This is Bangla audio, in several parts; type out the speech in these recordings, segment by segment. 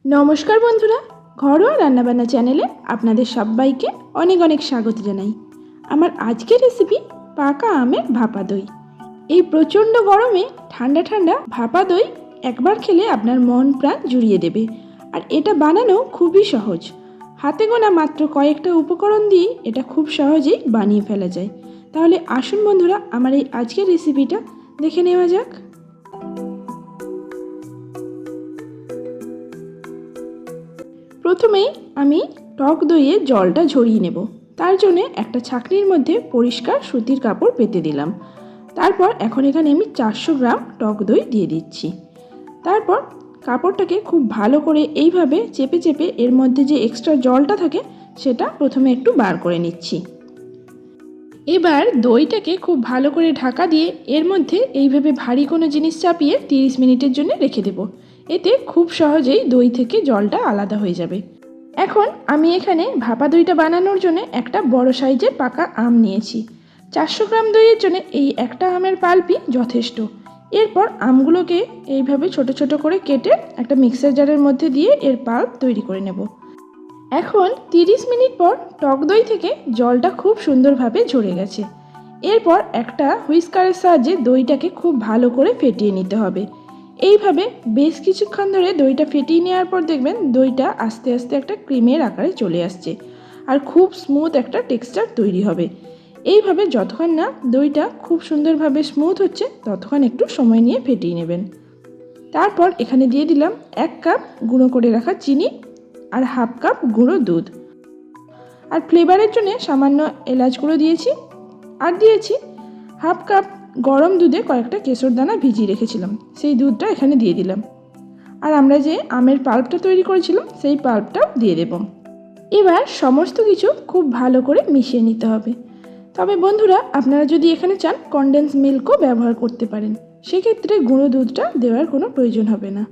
নমস্কার বন্ধুরা, ঘরোয়া রান্নাবান্না চ্যানেলে আপনাদের সবাইকে অনেক অনেক স্বাগত জানাই। আমার আজকের রেসিপি পাকা আমের ভাপা দই। এই প্রচণ্ড গরমে ঠান্ডা ঠান্ডা ভাপা দই একবার খেলে আপনার মন প্রাণ জুড়িয়ে দেবে। আর এটা বানানো খুবই সহজ, হাতে গোনা মাত্র কয়েকটা উপকরণ দিয়ে এটা খুব সহজেই বানিয়ে ফেলা যায়। তাহলে আসুন বন্ধুরা, আমার এই আজকের রেসিপিটা দেখে নেওয়া যাক। প্রথমেই আমি টক দইয়ে জলটা ঝরিয়ে নেব। তার জন্য একটা ছাঁকনির মধ্যে পরিষ্কার সুতির কাপড় পেতে দিলাম। তারপর এখন এখানে আমি 400 গ্রাম টক দই দিয়ে দিচ্ছি। তারপর কাপড়টাকে খুব ভালো করে এইভাবে চেপে চেপে এর মধ্যে যে এক্সট্রা জলটা থাকে সেটা প্রথমে একটু বার করে নিচ্ছি। এবার দইটাকে খুব ভালো করে ঢাকা দিয়ে এর মধ্যে এইভাবে ভারী কোনো জিনিস চাপিয়ে 30 মিনিটের জন্য রেখে দেব। এতে খুব সহজেই দই থেকে জলটা আলাদা হয়ে যাবে। এখন আমি এখানে ভাপা দইটা বানানোর জন্য একটা বড় সাইজের পাকা আম নিয়েছি। 400 গ্রাম দইয়ের জন্য এই একটা আমের পাল্পই যথেষ্ট। এরপর আমগুলোকে এইভাবে ছোট ছোট করে কেটে একটা মিক্সার জারের মধ্যে দিয়ে এর পাল্প তৈরি করে নেব। এখন 30 মিনিট পর টক দই থেকে জলটা খুব সুন্দরভাবে ঝরে গেছে। এরপর একটা হুইস্কারের সাহায্যে দইটাকে খুব ভালো করে ফেটিয়ে নিতে হবে। এইভাবে বেশ কিছুক্ষণ ধরে দইটা ফেটিয়ে নেওয়ার পর দেখবেন দইটা আস্তে আস্তে একটা ক্রিমের আকারে চলে আসছে আর খুব স্মুথ একটা টেক্সচার তৈরি হবে। এইভাবে যতক্ষণ না দইটা খুব সুন্দরভাবে স্মুথ হচ্ছে ততক্ষণ একটু সময় নিয়ে ফেটিয়ে নেবেন। তারপর এখানে দিয়ে দিলাম 1 কাপ গুঁড়ো করে রাখা চিনি আর হাফ কাপ গুঁড়ো দুধ। আর ফ্লেভারের জন্য সামান্য এলাচ গুঁড়ো দিয়েছি। আর দিয়েছি হাফ কাপ গরম দুধে কয়েকটা কেশর দানা ভিজিয়ে রেখেছিলাম, সেই দুধটা এখানে দিয়ে দিলাম। আর আমরা যে আমের পাল্পটা তৈরি করেছিলাম সেই পাল্পটাও দিয়ে দেব। এবার সমস্ত কিছু খুব ভালো করে মিশিয়ে নিতে হবে। তবে বন্ধুরা, আপনারা যদি এখানে চান কনডেন্স মিল্কও ব্যবহার করতে পারেন, সেক্ষেত্রে গুঁড়ো দুধটা দেওয়ার কোনো প্রয়োজন হবে না।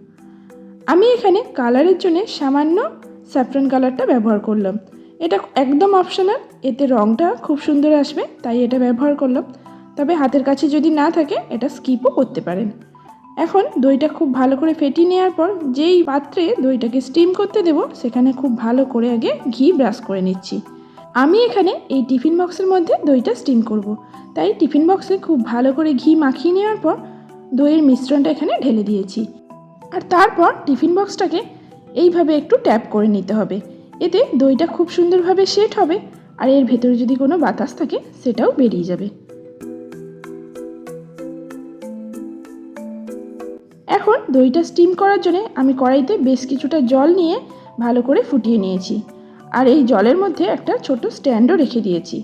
আমি এখানে কালারের জন্য সামান্য স্যাফরন কালারটা ব্যবহার করলাম। এটা একদম অপশনাল, এতে রঙটা খুব সুন্দর আসবে, তাই এটা ব্যবহার করলাম। তবে হাতের কাছে যদি না থাকে এটা স্কিপও করতে পারেন। এখন দইটা খুব ভালো করে ফেটিয়ে নেওয়ার পর যেই পাত্রে দইটাকে স্টিম করতে দেব সেখানে খুব ভালো করে আগে ঘি ব্রাশ করে নিচ্ছি। আমি এখানে এই টিফিন বক্সের মধ্যে দইটা স্টিম করব, তাই টিফিন বক্সে খুব ভালো করে ঘি মাখিয়ে নেওয়ার পর দইয়ের মিশ্রণটা এখানে ঢেলে দিয়েছি। আর তারপর টিফিন বক্সটাকে এইভাবে একটু ট্যাপ করে নিতে হবে। এতে দইটা খুব সুন্দরভাবে সেট হবে আর এর ভেতরে যদি কোনো বাতাস থাকে সেটাও বেরিয়ে যাবে। এখন দইটা স্টিম করার জন্য আমি কড়াইতে বেশ কিছুটা জল নিয়ে ভালো করে ফুটিয়ে নিয়েছি। আর এই জলের মধ্যে একটা ছোট স্ট্যান্ডও রেখে দিয়েছি।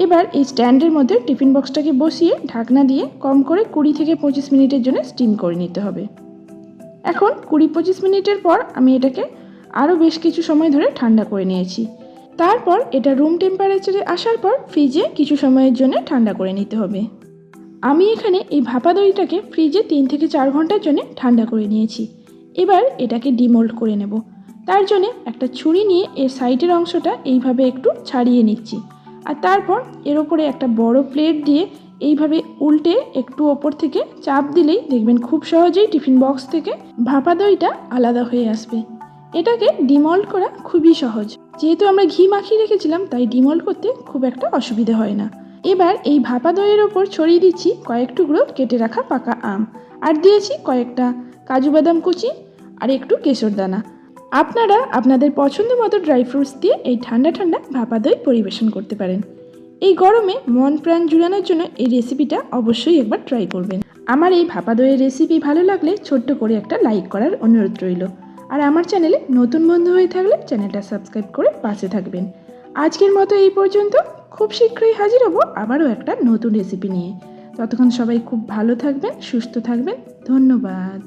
এবার এই স্ট্যান্ডের মধ্যে টিফিন বক্সটাকে বসিয়ে ঢাকনা দিয়ে কম করে 20 থেকে 25 মিনিটের জন্য স্টিম করে নিতে হবে। এখন 20-25 মিনিটের পর আমি এটাকে আরও বেশ কিছু সময় ধরে ঠান্ডা করে নিয়েছি। তারপর এটা রুম টেম্পারেচারে আসার পর ফ্রিজে কিছু সময়ের জন্য ঠান্ডা করে নিতে হবে। আমি এখানে এই ভাপা দইটাকে ফ্রিজে 3 থেকে 4 ঘন্টার জন্য ঠান্ডা করে নিয়েছি। এবার এটাকে ডিমোল্ড করে নেব। তার জন্য একটা ছুরি নিয়ে এর সাইডের অংশটা এইভাবে একটু ছাড়িয়ে নিচ্ছি। আর তারপর এর ওপরে একটা বড় প্লেট দিয়ে এইভাবে উল্টে একটু ওপর থেকে চাপ দিলেই দেখবেন খুব সহজেই টিফিন বক্স থেকে ভাপা দইটা আলাদা হয়ে আসবে। এটাকে ডিমোল্ড করা খুবই সহজ, যেহেতু আমরা ঘি মাখিয়ে রেখেছিলাম তাই ডিমোল্ড করতে খুব একটা অসুবিধা হয় না। এবার এই ভাপা দইয়ের ওপর ছড়িয়ে দিচ্ছি কয়েক টুকরো কেটে রাখা পাকা আম, আর দিয়েছি কয়েকটা কাজু বাদাম কুচি আর একটু কেশর দানা। আপনারা আপনাদের পছন্দ মতো ড্রাই ফ্রুটস দিয়ে এই ঠান্ডা ঠান্ডা ভাপা দই পরিবেশন করতে পারেন। এই গরমে মন প্রাণ জুড়ানোর জন্য এই রেসিপিটা অবশ্যই একবার ট্রাই করবেন। আমার এই ভাপা দইয়ের রেসিপি ভালো লাগলে ছোট্ট করে একটা লাইক করার অনুরোধ রইল। আর আমার চ্যানেলে নতুন বন্ধু হয়ে থাকলে চ্যানেলটা সাবস্ক্রাইব করে পাশে থাকবেন। আজকের মতো এই পর্যন্ত। খুব শীঘ্রই হাজির হব আবারও একটা নতুন রেসিপি নিয়ে। ততক্ষণ সবাই খুব ভালো থাকবেন, সুস্থ থাকবেন। ধন্যবাদ।